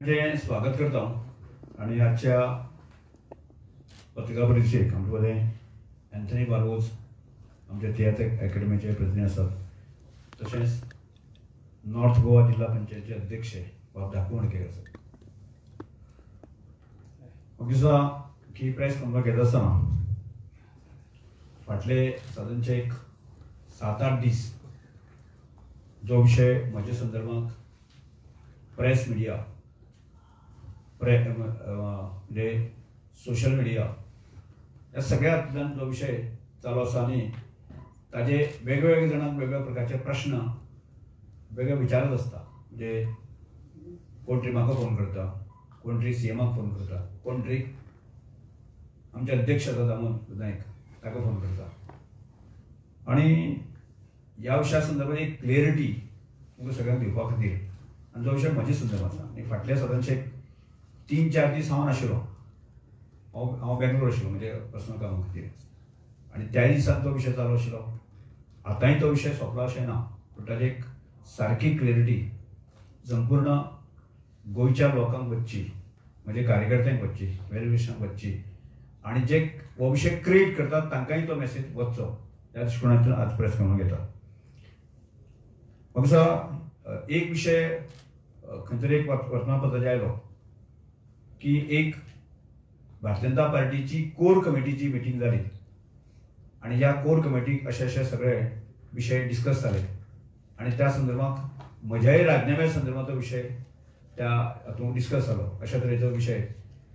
म्हणजे स्वागत करता आणि आजच्या पत्रकार परिषदेक आमचे कडेन एंथनी बारोज आमचे थिएटर अकॅडमीचे प्रतिनिधी आसात, तशेंच नॉर्थ गोवा जिल्हा पंचायतीचे अध्यक्ष बाब धाकू मडकेकर आसात. म्हाका दिसता की प्रेस कॉन्फरन्स घेता आसतना फाटले सादारणचे एक 7-8 दीस जो विषय म्हज्या संदर्भात प्रेस मिडिया म्हणजे सोशल मिडिया या सगळ्यातल्यान जो विषय चालू आसा आनी ताजे वेगवेगळे जाणांक वेगवेगळ्या प्रकारचे प्रश्न वेगळे विचारत आसता. म्हणजे कोण तरी म्हाका फोन करता, कोण तरी सीएमाक फोन करता, कोण तरी आमचे अध्यक्ष आसा दामोदर नायक ताका फोन करता. आणि ह्या विशया संदर्भात एक क्लियरिटी तुमकां सगळ्यांक दिवपा खातीर आनी जो विशय म्हज्या संदर्भात आसा आनी फाटल्या सादारणशे 3-4 दीस हांव नाशिल्लो. हांव बेंगलोर आशिल्लो म्हणजे पर्सनल कामा खातीर आनी त्या दिसांत तो विशय चालू आशिल्लो. आतांय तो विशय सोंपलो अशें ना, पूण ताची एक सारकी क्लियरिटी संपूर्ण गोंयच्या लोकांक वचची, म्हणजे कार्यकर्त्यांक वचची, वेल्विशांक वचची आनी जे हो विशय क्रिएट करतात तांकांय तो मेसेज वचचो ह्या दृश्टिकोनांतल्यान आज प्रेस कॉन्फरन्स घेता. म्हाका दिसता एक विशय खंय तरी एक वर्तमानपत्राचेर आयलो की एक भारतीय जनता पार्टीची कोर कमिटीची मिटींग जाली आणि ह्या कोर कमिटीक अशे सगळे विषय डिस्कस जाले आणि त्या संदर्भात म्हज्याय राजिनाम्या संदर्भात तो विषय त्या हातूंत डिस्कस जालो. अशा तरेचो विषय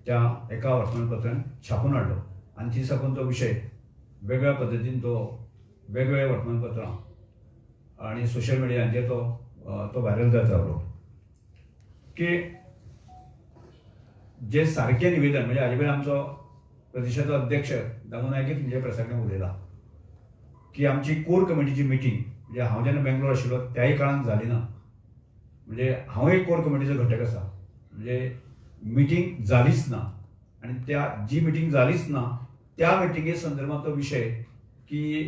त्या एका वर्तमानपत्रान छापून हाडलो आनी ती साकून तो विषय वेगळ्या पद्दतीन तो वेगवेगळ्या वर्तमानपत्रां आणि सोशल मिडियाचेर तो व्हायरल जाता लागलो की जे सारखे निवेदन म्हणजे हाजे पयलीं आमचो प्रदेशाचो अध्यक्ष दामोदर नायक म्हणजे प्रेसाकडेन उलयला की आमची कोर कमिटीची मिटींग म्हणजे हांव जेन्ना बेंगलोर आशिल्लो त्याय काळांत जाली ना. म्हणजे हांव एक कोर कमिटीचो घटक आसा, म्हणजे मिटींग जालीच ना आनी त्या जी मिटींग जालीच ना त्या मिटींगे संदर्भात तो विशय की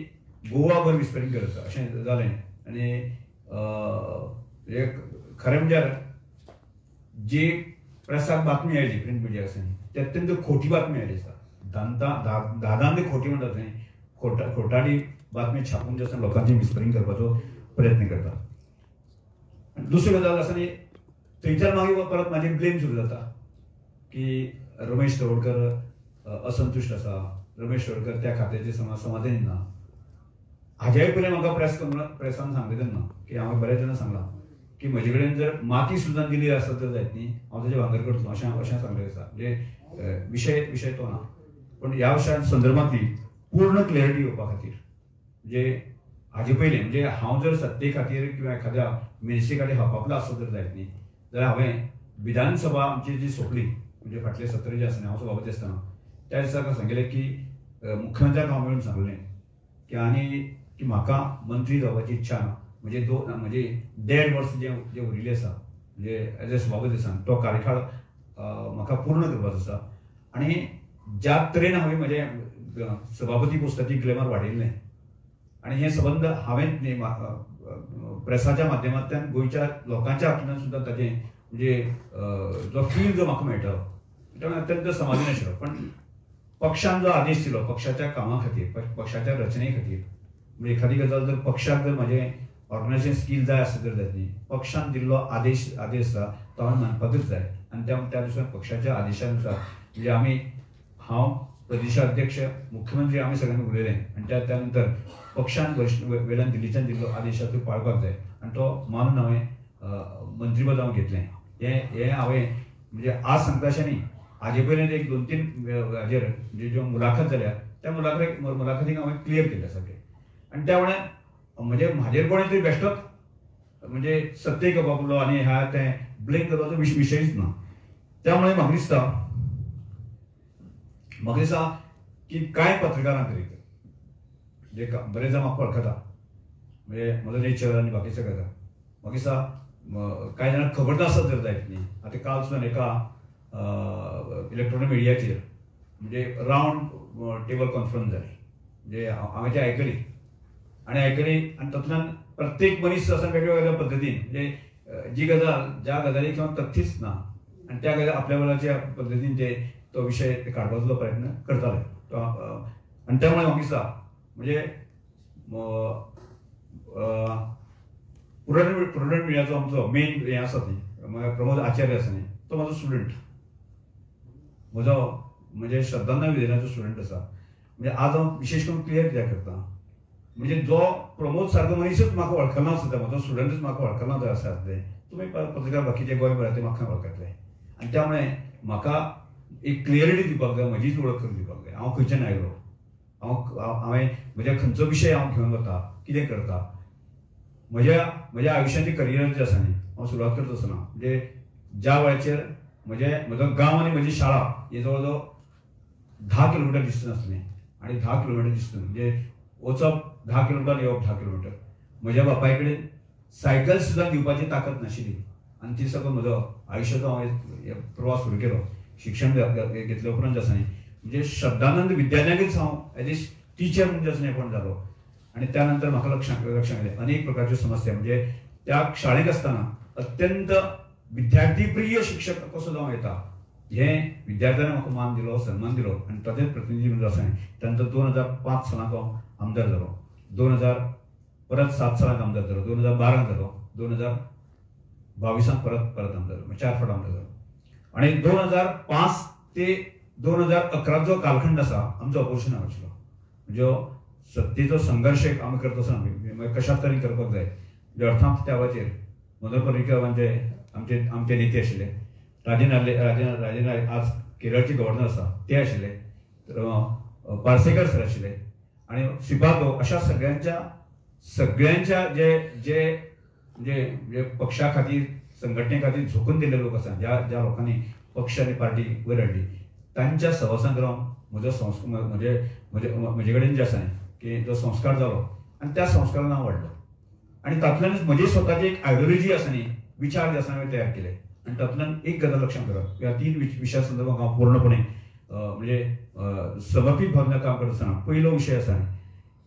गोवाभर विस्परींग करता अशें जालें. आनी खरें म्हणजे जी प्रेसाक बातमी आयली प्रिंट मिडिया आसा ती अत्यंत खोटी बातमी आयली आसा. दादांनी खोटी म्हणटात थंय खोटाडी बातमी छापून जे आसा लोकांची मिसपरींग करपाचो प्रयत्न करता. दुसरी गजाल आसा न्ही, थंयच्यान मागीर परत म्हाजे ब्लेम सुरू जाता की रमेश तवडकर असंतुश्ट आसा, रमेश तवडकर त्या खात्याचे समाधानी ना. हाज्याय पयलीं म्हाका प्रेसान सांगलें तेन्ना की हांवें बरेच जाणां सांगलां की म्हजे कडेन जर माती सुद्दां दिली आसत तर जायत न्ही, हांव ताजे भांगर करतलो अशें सांगलें आसा. म्हणजे विशय तो ना, पूण ह्या विशया संदर्भांतली पूर्ण क्लियरिटी येवपा खातीर म्हणजे हाजे पयलीं म्हणजे हांव जर सत्ते खातीर किंवा एखाद्या मिनिस्ट्री खातीर हापापलो आसत तर जायत न्ही, जाल्यार हांवें विधानसभा आमची जी सोंपली म्हणजे फाटले 17 जे आसता हांव सभापती आसतना त्या दिसाक सांगलें की मुख्यमंत्र्याक हांव मेळून सांगलें की आनी की म्हाका मंत्री जावपाची इच्छा ना. म्हणजे 1.5 वर्स जे उरिल्ले आसा म्हणजे एज अ सभापती आसा तो कार्यकाळ म्हाका पूर्ण करपाचो आसा. आनी ज्या तरेन हांवें म्हजे सभापती पोस्टाची ग्लॅमर वाडयल्लें आनी हें संबंद हांवें प्रेसाच्या माध्यमांतल्यान गोंयच्या लोकांच्या हातूंतल्यान सुद्दां ताजें म्हणजे जो फील जो म्हाका मेळटालो तो अत्यंत समाधानी आशिल्लो. पण पक्षान जो आदेश दिलो पक्षाच्या कामा खातीर, पक्षाच्या रचने खातीर, म्हणजे एखादी गजाल जर पक्षाक जर म्हजें ऑर्गनायझेशन स्कील जाय आसत तर जाय न्ही, पक्षान दिल्लो आदेश आसा तो हांवें मानपाकच जाय. आनी त्या दिसा पक्षाच्या आदेशानुसार म्हणजे हांव प्रदेशाध्यक्ष मुख्यमंत्री आमी सगळ्यांनी उलयलें आनी त्या नंतर पक्षान वेळान दिल्लीच्यान दिल्लो आदेश तो पाळपाक जाय आनी तो मानून हांवें मंत्रीपद हांव घेतलें. हें हांवें म्हणजे आज सांगता अशें न्ही, हाजे पयलीं एक 2-3 हाजेर म्हणजे ज्यो मुलाखत जाल्या त्या मुलाखतीक हांवें क्लियर केलें सारकें. आनी त्या वेळार म्हणजे म्हाजेर कोणी तरी बेश्टोच म्हणजे सत्तेक येवपाक आनी ह्या तें ब्लेम करपाचो विशयच ना. त्यामुळे म्हाका दिसता की कांय पत्रकारांक तरी जे बरेच जाण म्हाका वळखता म्हणजे मदर नेचर आनी बाकीचे गजाल म्हाका दिसता कांय जाणांक खबर नासत जर जायत न्ही. आतां काल सुद्दां एका इलेक्ट्रॉनीक मिडियाचेर म्हणजे रावंड टेबल कॉन्फरन्स जाली म्हणजे हांवें ती आयकली आनी तातूंतल्यान प्रत्येक मनीस असं वेगवेगळ्या पद्धतीन म्हणजे जी गजाल ज्या गजालीक हांव तथ्यच ना आणि त्या खातीर आपल्या वेळाच्या पद्दतीन ते तो विशय काडपाचो प्रयत्न करताले. आणि त्यामुळे म्हाका दिसता म्हणजे प्रुडंट मिडियाचो आमचो मेन हें आसा न्ही प्रमोद आचार्य आसा न्ही, तो म्हाजो स्टुडंट, म्हजो म्हणजे श्रद्धांना विद्यालयाचो स्टुडंट आसा. म्हणजे आज हांव विशेश करून क्लियर कित्याक करता, म्हणजे जो प्रमोद सारको मनीसच म्हाका वळखना सुद्दां, म्हजो स्टुडंटच म्हाका वळखना जर आसात ते तुमी पत्रकार बाकीचे गोंयभरांत ते म्हाका वळखतले. आनी त्यामुळे म्हाका एक क्लियरिटी दिवपाक जाय, म्हजीच वळख करून दिवपाक जाय. हांव खंयच्यान आयलो, हांवें म्हज्या खंयचो विशय हांव घेवन वता, कितें करता, म्हज्या आयुश्याची करियर जे आसा न्ही, हांव सुरवात करता आसतना म्हणजे ज्या वेळाचेर म्हजो गांव आनी म्हजी शाळा हे जवळ जवळ 10 किलोमिटर डिस्टन्स आसलें. आणि 10 किलोमिटर डिस्टन्स म्हणजे वचप 10 किलोमिटर, येवप 10 किलोमिटर. म्हज्या बापाय कडेन सायकल सुद्दां दिवपाची ताकद नाशिल्ली. आनी ती सगळो म्हजो आयुश्याचो हांवें प्रवास सुरू केलो. शिक्षण घेतले उपरांत आसा न्ही, म्हणजे श्रद्धानंद विद्यालयाकच हांव एज ए टिचर म्हणजे असं पण जालो. आणि त्यानंतर म्हाका लक्षांत येयलें अनेक प्रकारच्यो समस्या, म्हणजे त्या शाळेक आसतना अत्यंत विद्यार्थी प्रिय शिक्षक कसो जावं येता हें विद्यार्थ्यांनी म्हाका मान दिलो, सन्मान दिलो. आनी ताचेच प्रतिनिधी म्हणून आसा न्ही. त्यानंतर 2005 सालांत हांव आमदार जालो, 2007 सालांत आमदार जालो, 2012 जालो, 2022 परत आमदार जालो, 4 फावट आमदार जालो. आणि 2005 ते 2011 जो कालखंड आसा आमचो ऑपोजिशन आशिल्लो. म्हणजे सत्तेचो संघर्श आमी करता आसतना कशाच तरेन करपाक जाय. म्हणजे अर्थात त्या वेळाचेर मनोहर पर्रीकर आमचे नेते आशिल्ले, राजेंद्र आज केरळचे गव्हर्नर आसा ते आशिल्ले, पार्सेकर सर आशिल्ले, आणि श्रीपाद अशा सगळ्यांच्या जे म्हणजे पक्षा खातीर संघटने खातीर झोकून दिल्ले लोक आसा, ज्या लोकांनी पक्ष आनी पार्टी वयर हाडली, तांच्या सहवासांत रावन म्हजे कडेन जे आसा की जो संस्कार जालो आनी त्या संस्कारान हांव वाडलो. आनी तातूंतल्यानच म्हजी स्वताची एक आयडियोलॉजी आसा न्ही, विचार जे आसा हांवें तयार केले. आनी तातूंतल्यान एक गजाल लक्षांत दवरप, ह्या 3 विशया संदर्भात हांव पूर्णपणे म्हणजे समर्पीत भावना काम करता आसतना पयलो विशय आसा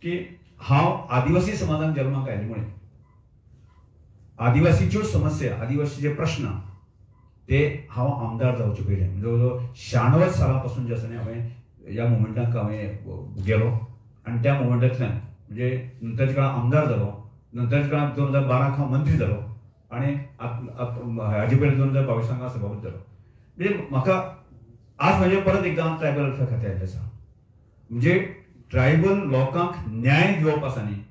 की हांव आदिवासी समाजान जल्माक आयिल्ले आदिवासीच्यो समस्या, आदिवासीचे प्रश्न ते हांव आमदार जावचे पयलीं जवळ जवळ 96 साला पासून जे आसा न्ही हांवें ह्या मुवमेंटाक हांवें गेलो. आनी त्या मुवमेंटांतल्यान म्हणजे नंतरच्या काळांत आमदार जालो, नंतरच्या काळांत 2012 हांव मंत्री जालो, आनी हाजे पयलीं 2022 हांव सभापती जालो. म्हणजे म्हाका आज म्हणजे परत एकदां ट्रायबल वेलफेअर खातें आयिल्लें आसा. म्हणजे ट्रायबल लोकांक न्याय दिवप आसा न्ही,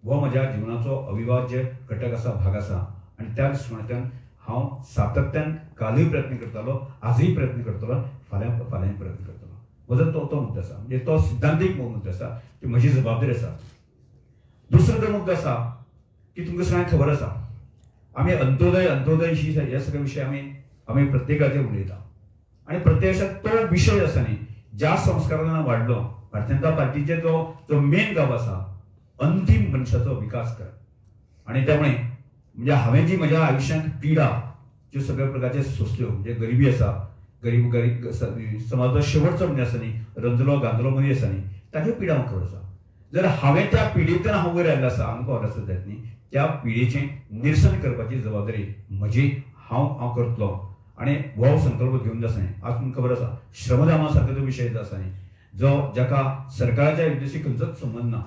हो म्हज्या जिवनाचो अविभाज्य घटक आसा, भाग आसा. आनी त्या दृश्टिकोनांतल्यान हांव सातत्यान कालूय प्रयत्न करतालो, आजूय प्रयत्न करतलो, फाल्यांय प्रयत्न करतलो. म्हजो तो मुद्दो आसा, म्हणजे तो सिद्धांतीक मुद्दो आसा, ती म्हजी जबाबदारी आसा. दुसरो जो मुद्दो आसा की तुमकां सगळ्यांक खबर आसा आमी अंत्योदय हे सगळे विशय आमी प्रत्येकाचेर उलयता. आनी प्रत्यक्षात तो विशय आसा न्ही, ज्या संस्कारान वाडलो, भारतीय जनता पार्टीचे जो मेन गाव आसा अंतिम मनशाचो विकास कर. आनी त्यामुळे म्हणजे हांवें जी म्हज्या आयुश्यांत पिडा ज्यो सगळ्या प्रकारचे सोंसल्यो, म्हणजे गरिबी आसा, गरीब समाजाचो शेवटचो म्हणजे आसा न्ही, रंजलो गांजलो मनीस आसा न्ही, ताच्यो पिडा म्हाका खबर आसा. जर हांवें त्या पिडेंतल्यान हांव वयर आयल्लो आसा, आमकां खबर आसत जायत न्ही, त्या पिडेचें निरसन करपाची जबाबदारी म्हजी हांव करतलो. आनी हो संकल्प घेवन जो आसा न्ही, आज तुमकां खबर आसा श्रमदाना सारको जो विशय जो आसा न्ही, जाका सरकाराच्या योजनेशी खंयचोच संबंध ना,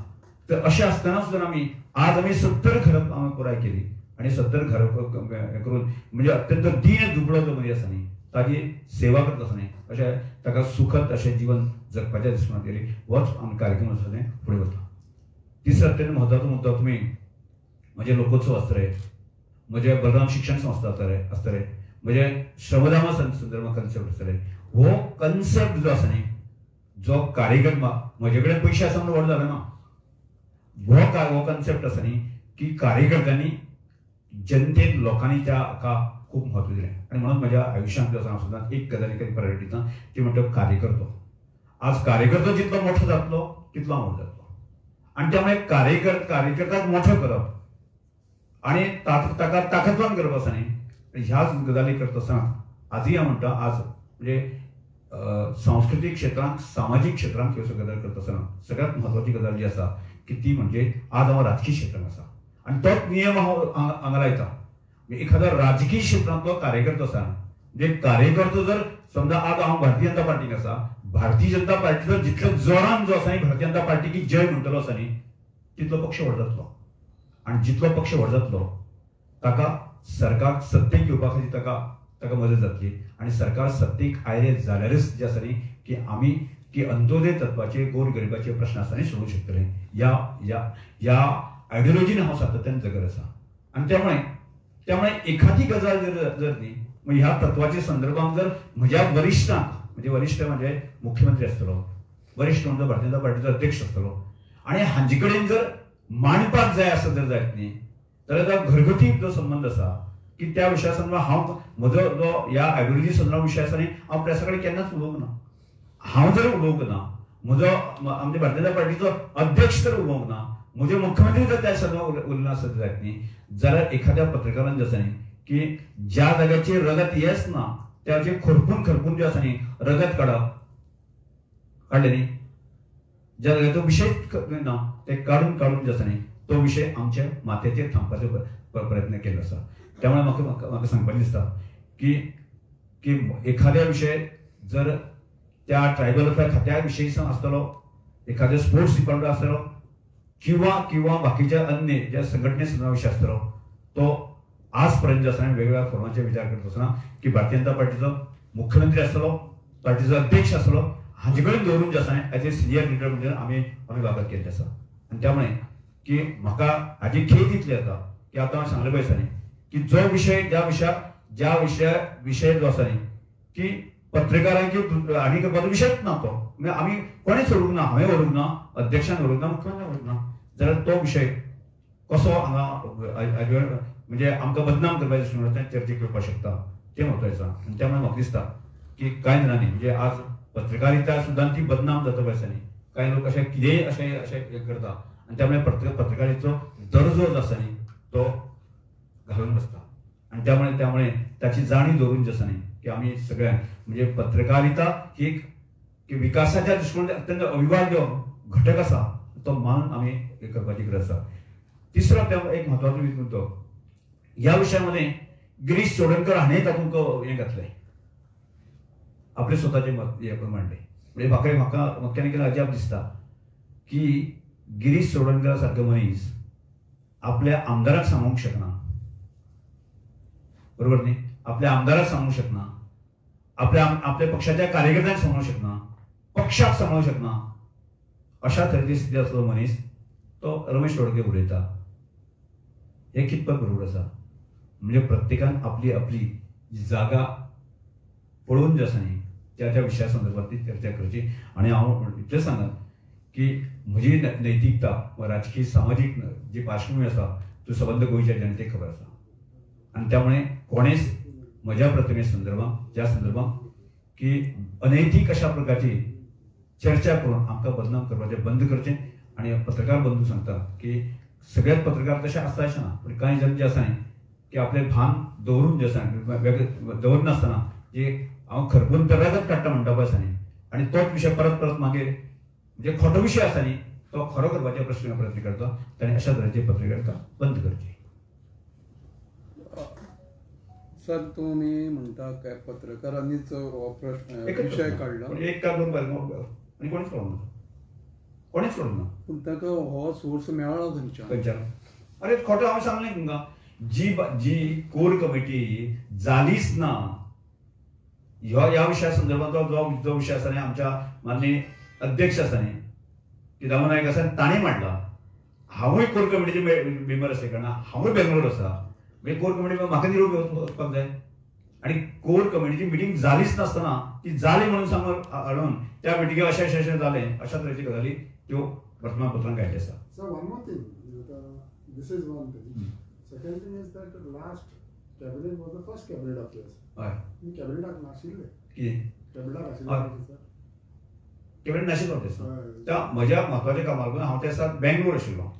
तर अशें आसतना सुद्दां आमी 70 घरां पुराय केली. आनी 70 घरां करून म्हणजे अत्यंत दीन दुबळो जो मनीस आसा न्ही, ताजी सेवा करता आसतना अशें ताका सुखद अशें जीवन जगपाच्या दृश्टिकोनांत गेली. होच आमी कार्यक्रम आसा फुडें वता. तिसरो अत्यंत म्हत्वाचो मुद्दो तुमी म्हजे लोकोत्सव आसतले, म्हजे बलराम शिक्षण संस्था आसतले, म्हजे श्रमदामा संदर्भात कन्सेप्ट आसतले. हो कन्सेप्ट जो आसा न्ही, जो कार्यक्रम म्हजे कडेन पयशे आसा म्हणून व्हड जालो ना. हो कन्सेप्ट आसा न्ही की कार्यकर्त्यांनी जनतेन लोकांनी त्या हाका खूब म्हत्व दिलें. आनी म्हणून म्हज्या आयुश्यांत जो आसा हांव सदांच एक गजाल प्रायोरिटी दिता, ती म्हणजे कार्यकर्तो. आज कार्यकर्तो जितलो मोठो जातलो तितलो हांव व्हड जातलो. आनी त्यामुळे कार्यकर्त्याक मोठो करप आनी ताका ताकदवान करप आसा न्ही, ह्याच गजाली करता आसतना आजूय हांव म्हणटा, आज म्हणजे सांस्कृतीक क्षेत्रांत, सामाजीक क्षेत्रांत ह्यो सगळ्यो गजाली करता आसतना सगळ्यांत म्हत्वाची गजाल जी आसा की ती म्हणजे आज हांव राजकीय क्षेत्रांत आसा. आनी तोच नियम हांव हांगा लायता. एखादो राजकीय क्षेत्रांतलो कार्यकर्तो आसा म्हणजे कार्यकर्तो जर समजा आज हांव भारतीय जनता पार्टीक आसा, भारतीय जनता पार्टीचो जितलो जोरान जो आसा न्ही भारतीय जनता पार्टी की जय म्हणटलो आसा न्ही, तितलो पक्ष व्हड जातलो. आणि जितलो पक्ष व्हड जातलो ताका सरकार सत्तेक येवपा खातीर ताका मदत जातली. आणि सरकार सत्तेक आयले जाल्यारच जे आसा न्ही की आमी की अंत्योदय तत्वाचे गोरगरिबाचे प्रश्न आसा न्ही सोडवूंक शकतले. ह्या आयडियोलॉजीन हांव सातत्यान जगत आसा. आणि त्यामुळे एखादी गजाल जर न्ही म्हणजे ह्या तत्वाच्या संदर्भात जर म्हज्या वरिष्ठांक म्हणजे वरिष्ठ म्हणजे मुख्यमंत्री आसतलो, वरिष्ठ म्हणजे भारतीय जनता पार्टीचो अध्यक्ष आसतलो, आणि हांचे कडेन जर मांडपाक जाय आसत जर जायत न्ही जाल्यार घरगुती जो संबंध आसा की त्या विशया संदर्भात हांव म्हजो जो ह्या आयडियोलॉजी संदर्भात विशय आसा न्ही हांव प्रेसा कडेन केन्नाच उलोवंक ना. हांव जर उलोवंक ना, म्हजो आमच्या भारतीय जनता पार्टीचो अध्यक्ष जर उलोवंक ना, म्हजे मुख्यमंत्री जर त्या संदर्भात उलयना आसत जायत न्ही जाल्यार एखाद्या पत्रकारान जे आसा न्ही की ज्या जाग्याचेर रगत येस ना त्याचे खरपून जे आसा न्ही रगत काडले न्ही, ज्या जाग्याचो विशय ना ते काडून जे आसा न्ही तो विशय आमच्या माथ्याचेर थांबपाचो प्रयत्न केलो आसा. त्यामुळे म्हाका सांगपाचें दिसता की एखाद्या विशय जर त्या ट्रायबल खात्या विशयी आसतलो, एखाद्या स्पोर्ट्स डिपार्टमेंट आसतलो किंवा बाकीच्या अन्य ज्या संघटने संदर्भात विशय आसतलो, तो आजपर्यंत जे आसा वेगवेगळ्या फॉर्माचे विचार करत आसतना की भारतीय जनता पार्टीचो मुख्यमंत्री आसतलो, पार्टीचो अध्यक्ष आसतलो, हांचे कडेन दवरून जे आसा एज ए सिनियर लिडर म्हणजे आमी वापर केल्ले आसा. आणि त्यामुळे की म्हाका हाजी खेद इतली येता की आतां हांवें सांगले पळय आसा न्ही की जो विशय ज्या विशय जो आसा न्ही की पत्रकारांची आनी करपाचो विशयच ना तो, म्हणजे आमी कोणेच सोडूंक ना, हांवें व्हरूंक ना, अध्यक्षान व्हरूंक ना, मुख्यमंत्र्यान व्हरूंक ना, जाल्यार तो विशय कसो हांगा म्हणजे आमकां बदनाम करपाच्या दृश्टीन चर्चेक येवपाक शकता ते म्हत्वाचें. आनी त्यामुळे म्हाका दिसता की कांय जाणांनी म्हणजे आज पत्रकारिता सुद्दां ती बदनाम जाता पळय आसा न्ही, कांय लोक अशें कितेंय अशें हें करता आनी त्यामुळे पत्रकारितेचो दर्जो जो आसा न्ही तो घालून बसता. आणि त्यामुळे त्याची जाणीव दवरून जे आसा न्ही की आमी सगळ्यांक म्हणजे पत्रकारिता ही एक विकासाच्या दृश्टीकोनांतल्यान अत्यंत अविभाज्य घटक आसा, तो मानून आमी हे करपाची गरज आसा. तिसरो एक म्हत्वाचो मुद्दो ह्या विशयामध्ये गिरीश चोडणकर हाणें तातूंत हें घातलें, आपले स्वताचे मत हे मांडले. म्हणजे म्हाका केन्ना अजाप दिसता की गिरीश चोडणकर सारको मनीस आपल्या आमदाराक सांगूंक शकना, बरोबर न्ही, आपल्या आमदाराक सांगूंक शकना, आपल्या पक्षाच्या कार्यकर्त्यांक सांगूंक शकना, पक्षाक सांगूंक शकना, अशा तरेची स्थिती आसलो मनीस तो रमेश चोडणकर उलयता. हे कितपत बरोबर आसा? म्हणजे प्रत्येकान आपली जागा पळोवन जे आसा न्ही त्या विशया संदर्भात चर्चा करची. आणि हांव इतलें सांगत की म्हजी नैतिकता वा राजकीय सामाजीक जी पार्श्वभूमी आसा तो सबंद गोंयच्या जनतेक खबर आसा. आणि त्यामुळे कोणेच म्हज्या प्रतिमे संदर्भात ज्या संदर्भात की अनैतिक अशा प्रकारची चर्चा करून आमकां बदनाम करपाचें बंद करचें. आणि पत्रकार बंधू सांगता की सगळ्याच पत्रकार तशें आसता अशें ना, पूण कांय जण जे आसा न्ही की आपलें भान दवरून जे आसा दवरनासतना जे हांव खरपून रगत काडटा म्हणटा पळय आसा न्ही आनी तोच विशय परत मागीर म्हणजे खोटो विशय आसा न्ही तो खरो करपाचे प्रयत्न करता. ताणें अशा तरेची पत्रकारिता बंद करची. सर तुम्ही म्हणता काय पत्रकारांनीच हो प्रश्न विशय काढला, एक का दोन आणि कोणीच कळून ना पूण ताका हो सोर्स मेळ्ळो खंयच्यान? अरे खोटो हांवें सांगलें तुमकां, जी कोर कमिटी जालीच ना ह्या विशया संदर्भात जो विशय आसा न्ही आमच्या माननीय अध्यक्ष आसा न्ही की दामो नायक आसा ताणें मांडला. हांवूय कोर कमिटीचे मेंबर आसले कारणान हांवूय बेंगलोर आसा, म्हणजे कोर कमिटी म्हाका निरोप वचपाक जाय. आणि कोर कमिटीची मिटींग जालीच नासतना ती जाली म्हणून सांगून हाडून त्या मिटिंगेक अशें जालें अशा तरेची गजाली त्यो वर्तमानपत्रांक घायल्यो आसा. So one more thing, this is one thing. Second thing is that last cabinet was the first cabinet of yours. हय. मी कॅबिनेटाक नाशिल्ले. कितें? कॅबिनेटाक आशिल्ले सर. कॅबिनेट नाशिल्लो ते दिसा. त्या म्हज्या म्हत्वाच्या कामाक लागून हांव त्या दिसा बेंगलोर आशिल्लो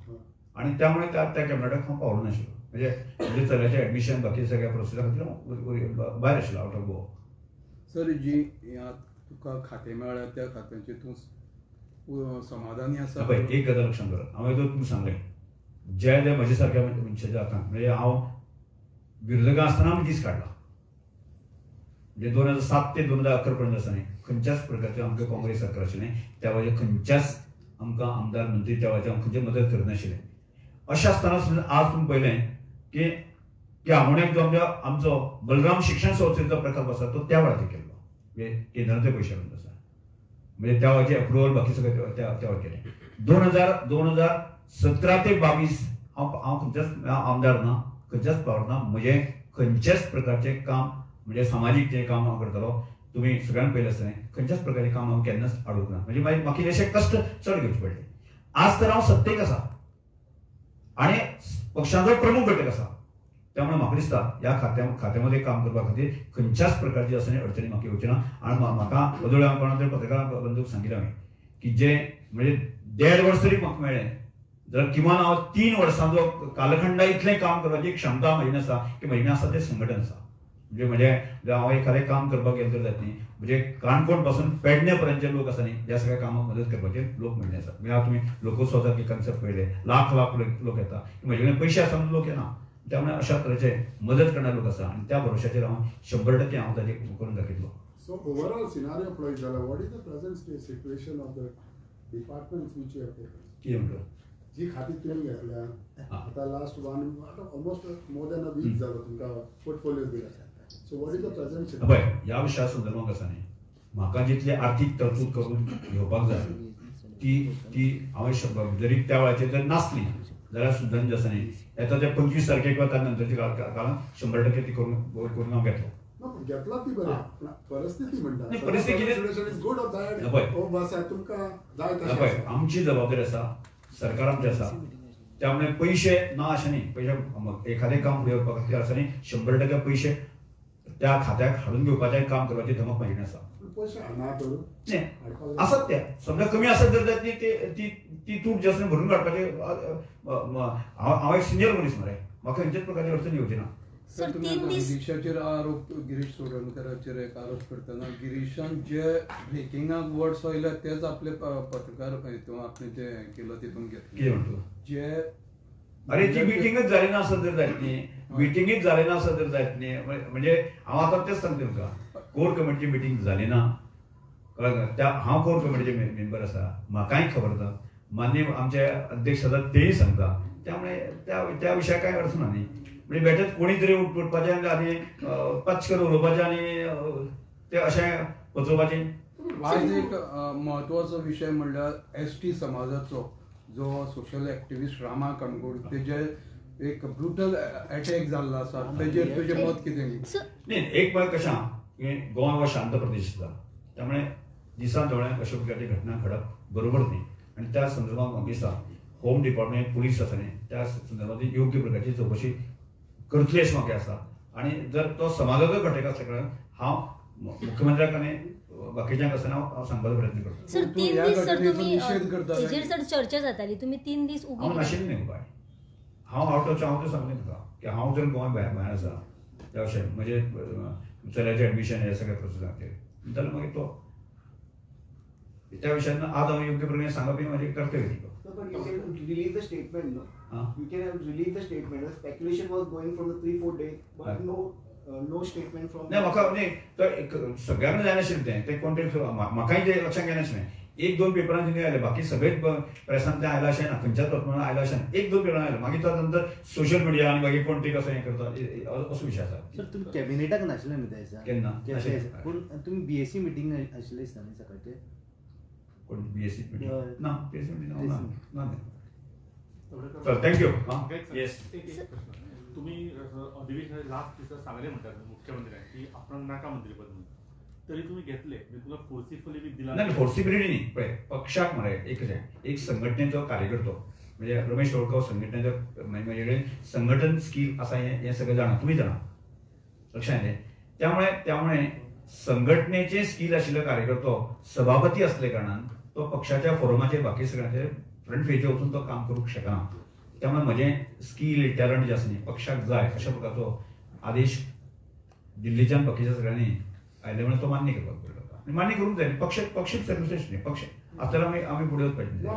आणि त्यामुळे त्या कॅबिनेटाक हांव पावलो नाशिल्लो. म्हणजे चल्याचें एडमिशन बाकी सगळ्या प्रोसेसा खातीर भायर आशिल्लो आवट ऑफ गोवा. सर जी तुका खातें मेळ्ळें त्या खात्याचेर तूं समाधानी आसा? पळय एक गजाल लक्षांत कर, हांवें जर तुमकां सांगलें जे म्हजे सारक्या मनशाच्या हातांत म्हणजे हांव विरोधकां आसतना दीस काडला म्हणजे 2007 ते 2011 पर्यंत आसा न्ही खंयच्याच प्रकारचे आमकां काँग्रेस सरकार आशिल्लें त्या वेळाचेर खंयच्याच आमकां आमदार मंत्री त्या वेळाचेर खंयचे मदत करनाशिल्ले. अशें आसतना सुद्दां आज तुमी पळयलें की आमोण्याक जो आमचो बलराम शिक्षण संस्थेचो प्रकल्प आसा तो त्या वेळाचेर केल्लो म्हणजे केंद्राचे पयशे घालून आसा म्हणजे त्या वेळाचेर अप्रुवल बाकी सगळें त्या वेळार केलें. 2017 ते 22 हांव खंयच्याच आमदार ना खंयच्याच पावर ना म्हजें खंयच्याच प्रकारचें काम म्हणजे सामाजीक जें काम हांव करतालो तुमी सगळ्यांनी पळयलें आसतलें खंयच्याच प्रकारचें काम हांव केन्नाच आडूंक ना म्हणजे म्हाका इल्लेशे कश्ट चड घेवचे पडले. आज तर हांव सत्तेक आसा आनी पक्षाचो प्रमुख घटक आसा त्यामुळे म्हाका दिसता ह्या खात्यामध्ये काम करपा खातीर खंयच्याच प्रकारची अडचणी म्हाका येवची ना. आनी म्हाका अदोळी हांव कोणा तरी पत्रकार बंधूक सांगिल्लें हांवें की जे म्हणजे 1.5 वर्स तरी म्हाका मेळ्ळें जाल्यार किमान हांव 3 वर्सांचो कालखंडा इतलें काम करपाची क्षमता म्हजी आसा की म्हजें आसा तें संघटन आसा. म्हणजे हांव एखादें काम करपाक गेलो तर जाता न्ही म्हणजे काणकोण पासून पेडणे पर्यंतचे लोक आसा न्ही ह्या सगळ्या कामाक मदत करपाचे लोक म्हणले आसा. म्हणजे तुमी लोकोत्सव सारखे कन्सेप्ट पळयले लाख लोक येता म्हजे कडेन पयशे आसा म्हणून लोक येना त्यामुळे अशा तरेचे मदत करणारे लोक आसा आनी त्या भरोशाचेर हांव 100% हांव ताजें करून दाखयतलो. So overall scenario पळयत जाल्यार what is the present situation of the departments which you have taken? कितें म्हणटलो जी खाती तुवें घेतल्या आतां last almost more than a week जालो तुमकां पोर्टफोलियोज दिल्या. So what is the present situation? पळय ह्या विशया संदर्भांत आसा न्ही म्हाका जितली आर्थीक तरतूद करून घेवपाक जाय ती हांवें जरी त्या वेळाचेर जर नासली जाल्यार सुद्दां जें आसा न्ही येता ते 25 तारखेक किंवा त्या नंतरच्या काळान 100% ती करून हांव घेतलो. घेतला ती बरें परिस्थिती म्हणटा परिस्थिती इज गुड ऑफ दॅट ओ बस तुमकां जाय तशें आमची जबाबदारी आसा सरकार आमचें आसा त्यामुळे पयशे ना अशें न्ही पयशे एखादें काम फुडें व्हरपा खातीर आसा न्ही 100% पयशे त्या खात्याक हाडून घेवपाचें काम करपाची धमक म्हाजे कडेन आसा. पयशे हाडना तर आसात त्या समजा कमी आसत जर ती तूट जे आसा भरून काडपाचें हांव एक सिनियर मनीस मरे म्हाका खंयच्याच प्रकारची अडचण येवची ना. सर तुम्ही आता गिरीशाचेर आरोप गिरीश चोडणकराचेर एक आरोप करतना गिरीशान जे ब्रेकिंगाक वर्ड्स वयले तेच आपले पत्रकार हितून आपणे जे केलो तितून घेतले. कितें म्हणटलो जे अरे ती मिटिंगच जाली ना आसत जर जायत न्ही मिटिंगच जाली ना आसत जर जायत न्ही म्हणजे हांव आतां तेच सांगता तुमकां कोर कमिटीची मिटींग जाली ना कळ्ळें त्या हांव कोर कमिटीचे मेंबर आसा म्हाकाय खबर आसा माननीय आमचे अध्यक्ष आसा तेय सांगता त्यामुळे त्या विशयाक कांय अडचण ना न्ही म्हणजे बेठेच कोणी तरी उठपाचें आनी पचकर उलोवपाचें आनी ते अशें पचोवपाचें. आज एक म्हत्वाचो विशय म्हणल्यार ST समाजाचो जो सोशल एक्टिविस्ट रामा कणगोड तेजे एक ब्रुटल अटॅक जाल्लो आसा तेजेर तुजें मत कितें? न्ही एक पळय कशें आहा की गोंय हो शांत प्रदेश आसा त्यामुळे दिसान दोळ्यांक अशा प्रकारची घटना घडप बरोबर न्ही आनी त्या संदर्भात म्हाका दिसता होम डिपार्टमेंट पुलीस आसा न्ही त्या संदर्भात योग्य प्रकारची चवकशी करतली अशें म्हाका आसा. आनी जर तो समाजाचो घटक आसल्या कारणान हांव मुख्यमंत्र्याक आनी बाकीच्यांक आसतना हांव सांगपाचो प्रयत्न करता. सर 3 दीस सर तुम्ही हेजेर सर चर्चा जाताली तुम्ही 3 दीस हांव नाशिल्लें न्ही बाय हांव आवट ऑफ हांव तें सांगलें तुका की हांव जर गोंय भायर आसा त्या विशयान म्हणजे चल्याचें एडमिशन हे सगळ्या प्रोसेसाचेर जाल्यार मागीर तो त्या विशयान आज हांव योग्य प्रकारे सांगप ही म्हाजें कर्तव्य न्ही. But you can release the statement, no? You can have released the statement. The speculation was going from the 3-4 days, but no statement from. नाही म्हाका न्ही सगळ्यांक जायनाशिल्लें तें कोण तरी म्हाकाय तें लक्षांत येनाशिल्लें 1-2 पेपरांत कितें आयलें बाकी सगळेच प्रेसांत तें आयलां अशें ना खंयच्याच बातम्यांत आयलां अशें ना 1-2 पेपरांत आयलें मागीर ताच्या नंतर सोशल मिडिया आनी मागीर कोण तरी कसो हें करता असो विशय आसा. सर तुम्ही कॅबिनेटाक नाशिल्ले न्ही त्या दिसा केन्ना पूण तुम्ही BSc मिटींग आशिल्ली दिसता न्ही सकाळचे कोण BSc मिटींग ना BSc मिटींग ना सर थँक्यू. येस तुम्ही अधिवेशनाच्या लास्ट दिसा सांगले म्हणटात मुख्यमंत्र्यान की आपण नाका मंत्रीपद म्हणून तरी तुम्ही घेतले तुका फोर्सिफुली बी दिला नाही फोर्सिबिलिटी न्ही पळय पक्षाक मरे एक संघटनेचो कार्यकर्तो म्हणजे रमेश होळकर संघटनेचो म्हजे कडेन संघटन स्कील आसा हें सगळें जाणा तुमी जाणा लक्षांत येयलें त्यामुळे संघटनेचे स्कील आशिल्लो कार्यकर्तो सभापती असले कारणान तो पक्षाच्या फोरमाचेर बाकी सगळ्यांचेर फ्रंट पेजीर वचून तो काम करूंक शकना. त्यामुळे म्हजें स्कील टॅलंट जे आसा न्ही पक्षाक जाय अशा प्रकारचो आदेश दिल्लीच्यान बाकीच्या सगळ्यांनी आयले म्हणून तो मान्य करपाक पडलो आनी मान्य करूंक जाय पक्षीच सर्विसेस न्ही पक्ष आसल्यार आमी फुडें वचपाचें.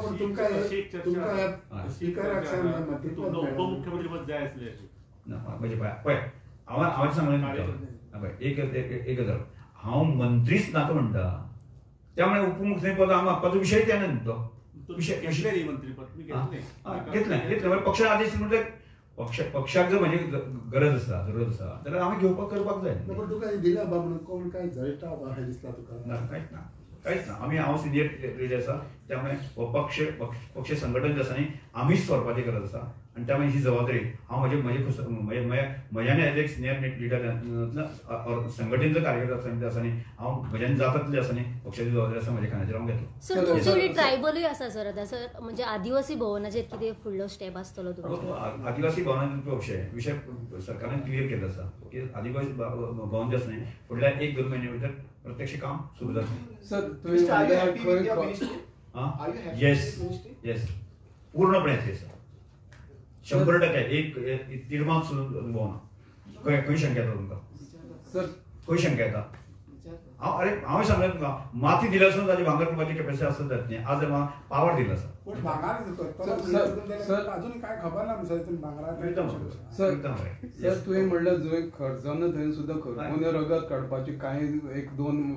उपमुख्यमंत्री पद जाय आसलें म्हणजे पळय हांवें सांगलें एक गजाल हांव मंत्रीच नाका म्हणटा. त्यामुळे उपमुख्यमंत्री पद म्हाका विशय तेन्ना तो विषय घेतले मंत्रीपद मी घेतलें पक्ष आदेश म्हणजे पक्षाक जर म्हणजे गरज आसा जरूरत आसा जाल्यार आमी घेवपाक करपाक जाय. पण तुका दिल्या बा म्हणून कोण काय जळटा बा हे दिसता तुका? ना कांयच ना कांयच ना. हांव सिनियर लीडर आसा त्यामुळे हो पक्ष संघटन जे आसा न्ही आमीच सोडपाची गरज आसा आणि त्यामुळे ही जबाबदारी हांव म्हज्यान एज एक सिनियर लिडर संघटनेचो कार्यकर्ता आसा न्ही हांव म्हज्यान जाता तितलें आसा न्ही पक्षाची जबाबदारी आसा म्हज्या खांद्याचेर हांव घेतलो. सर तुमचे कडेन ट्रायबलूय आसा सर आतां सर म्हणजे आदिवासी भवनाचेर कितें फुडलो स्टेप आसतलो तुमचो? आदिवासी भवनाचो विशय सरकारान क्लियर केल्लो आसा की आदिवासी भवन जे आसा न्ही फुडल्या 1-2 म्हयन्या भितर प्रत्यक्ष काम सुरू जातलें. सर येस पूर्णपणे आसा 100% एक तिडमाक सुरू भोवना खंय शंका येता तुमकां? सर खंय शंका येता? हांव सांगलें तुमकां माती दिल्या आसून ताची भांगर करपाची कॅपॅसिटी आसत जातली. आज पावर दिला आसा. पण भांगार अजून काय खबर ना सर तुवें म्हणल्यार जंय खर्चान थंय सुद्दां खरपून रगत काडपाचे कांय 1-2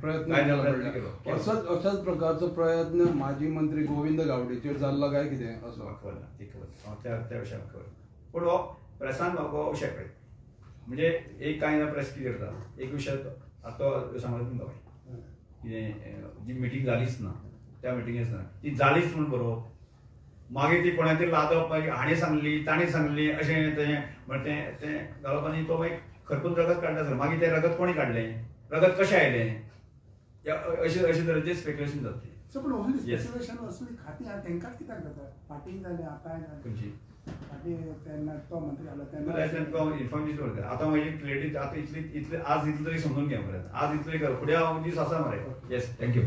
प्रयत्न केलो. अशाच प्रकारचो प्रयत्न माजी मंत्री गोविंद गावडेचेर जाल्लो काय कितें असो? त्या विशयान खबर पूण हो प्रेसान हो विशय पळय म्हणजे एक कांय ना प्रेस क्लियर जाता एक विशय आतां सांगलें तुमकां कितें जी मिटींग जालीच ना त्या मिटिंगेच ना ती जालीच म्हणून बरोवप मागीर ती कोणा तरी लादप मागीर हाणें सांगली ताणें सांगली अशें तें तें घालप आनी तो मागीर खरपून रगत काडटा सर मागीर तें रगत कोणी काडलें रगत कशें आयलें अशें तरेचें स्पेक्युलेशन जातलें. पण स्पेक्युलेशन असली खाती आहा तेंकाच कित्याक जाता? पार्टी जाले आतां खंयची पार्टी तेन्ना तो मंत्री आला तेन्ना इन्फॉर्मेशन करता. आतां मागीर क्लियरिटी आतां इतले आज इतलें तरी समजून घे मरे आज इतलें कर फुडें हांव दीस आसा मरे. Yes thank you.